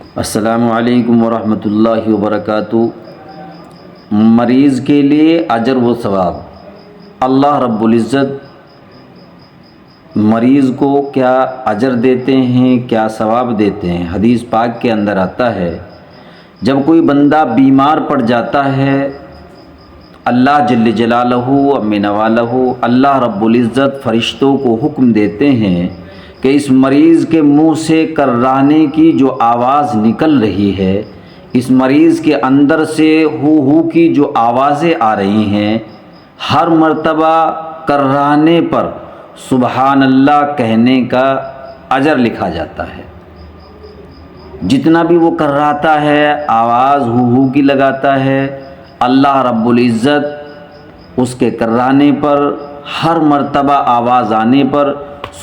السلام علیکم ورحمۃ اللہ وبرکاتہ۔ مریض کے لیے اجر و ثواب۔ اللہ رب العزت مریض کو کیا اجر دیتے ہیں، کیا ثواب دیتے ہیں؟ حدیث پاک کے اندر آتا ہے جب کوئی بندہ بیمار پڑ جاتا ہے، اللہ جل جلالہ من والہ، اللہ رب العزت فرشتوں کو حکم دیتے ہیں کہ اس مریض کے منہ سے کررانے کی جو آواز نکل رہی ہے، اس مریض کے اندر سے ہو کی جو آوازیں آ رہی ہیں، ہر مرتبہ کررانے پر سبحان اللہ کہنے کا اجر لکھا جاتا ہے۔ جتنا بھی وہ کرراتا ہے، آواز ہو کی لگاتا ہے، اللہ رب العزت اس کے کررانے پر، ہر مرتبہ آواز آنے پر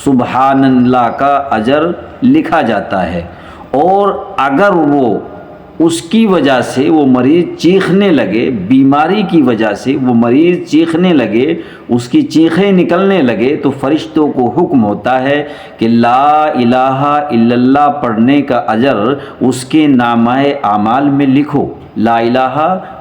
سبحان اللہ کا اجر لکھا جاتا ہے۔ اور اگر وہ اس کی وجہ سے وہ مریض چیخنے لگے، بیماری کی وجہ سے وہ مریض چیخنے لگے، اس کی چیخیں نکلنے لگے، تو فرشتوں کو حکم ہوتا ہے کہ لا الہ الا اللہ پڑھنے کا اجر اس کے نامہ اعمال میں لکھو۔ لا الہ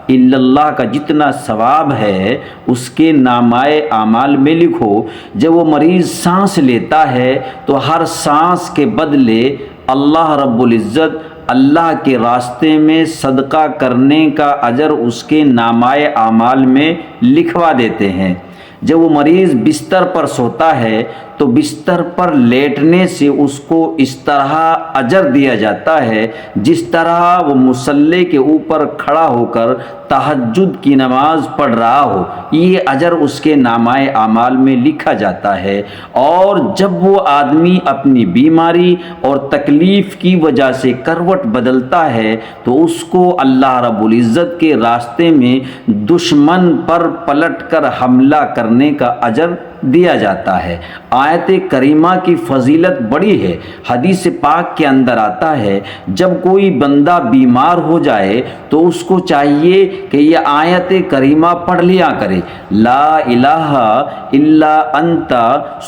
الا اللہ کا جتنا ثواب ہے اس کے نامہ اعمال میں لکھو۔ جب وہ مریض سانس لیتا ہے تو ہر سانس کے بدلے اللہ رب العزت اللہ کے راستے میں صدقہ کرنے کا اجر اس کے نامہ اعمال میں لکھوا دیتے ہیں۔ جب وہ مریض بستر پر سوتا ہے تو بستر پر لیٹنے سے اس کو اس طرح اجر دیا جاتا ہے جس طرح وہ مصلی کے اوپر کھڑا ہو کر تہجد کی نماز پڑھ رہا ہو، یہ اجر اس کے نامہ اعمال میں لکھا جاتا ہے۔ اور جب وہ آدمی اپنی بیماری اور تکلیف کی وجہ سے کروٹ بدلتا ہے تو اس کو اللہ رب العزت کے راستے میں دشمن پر پلٹ کر حملہ کرنے کا اجر دیا جاتا ہے۔ آیت کریمہ کی فضیلت بڑی ہے۔ حدیث پاک کے اندر آتا ہے جب کوئی بندہ بیمار ہو جائے تو اس کو چاہیے کہ یہ آیت کریمہ پڑھ لیا کرے، لا الہ الا انت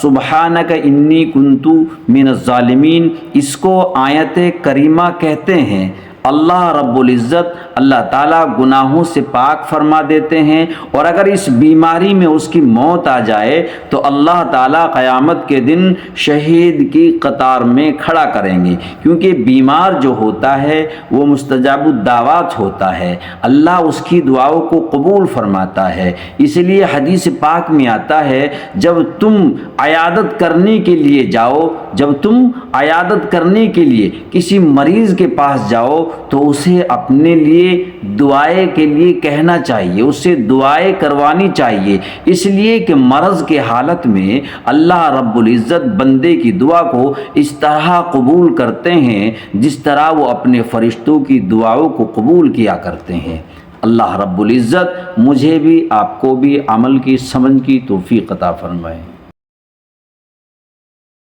سبحانک انی کنت من الظالمین۔ اس کو آیت کریمہ کہتے ہیں۔ اللہ رب العزت اللہ تعالیٰ گناہوں سے پاک فرما دیتے ہیں، اور اگر اس بیماری میں اس کی موت آ جائے تو اللہ تعالیٰ قیامت کے دن شہید کی قطار میں کھڑا کریں گے، کیونکہ بیمار جو ہوتا ہے وہ مستجاب الدعوات ہوتا ہے، اللہ اس کی دعاؤں کو قبول فرماتا ہے۔ اس لیے حدیث پاک میں آتا ہے جب تم عیادت کرنے کے لیے جاؤ، جب تم عیادت کرنے کے لیے کسی مریض کے پاس جاؤ تو اسے اپنے لیے دعائیں کے لیے کہنا چاہیے، اس سے دعائیں کروانی چاہیے، اس لیے کہ مرض کے حالت میں اللہ رب العزت بندے کی دعا کو اس طرح قبول کرتے ہیں جس طرح وہ اپنے فرشتوں کی دعاؤں کو قبول کیا کرتے ہیں۔ اللہ رب العزت مجھے بھی آپ کو بھی عمل کی سمجھ کی توفیق عطا فرمائے۔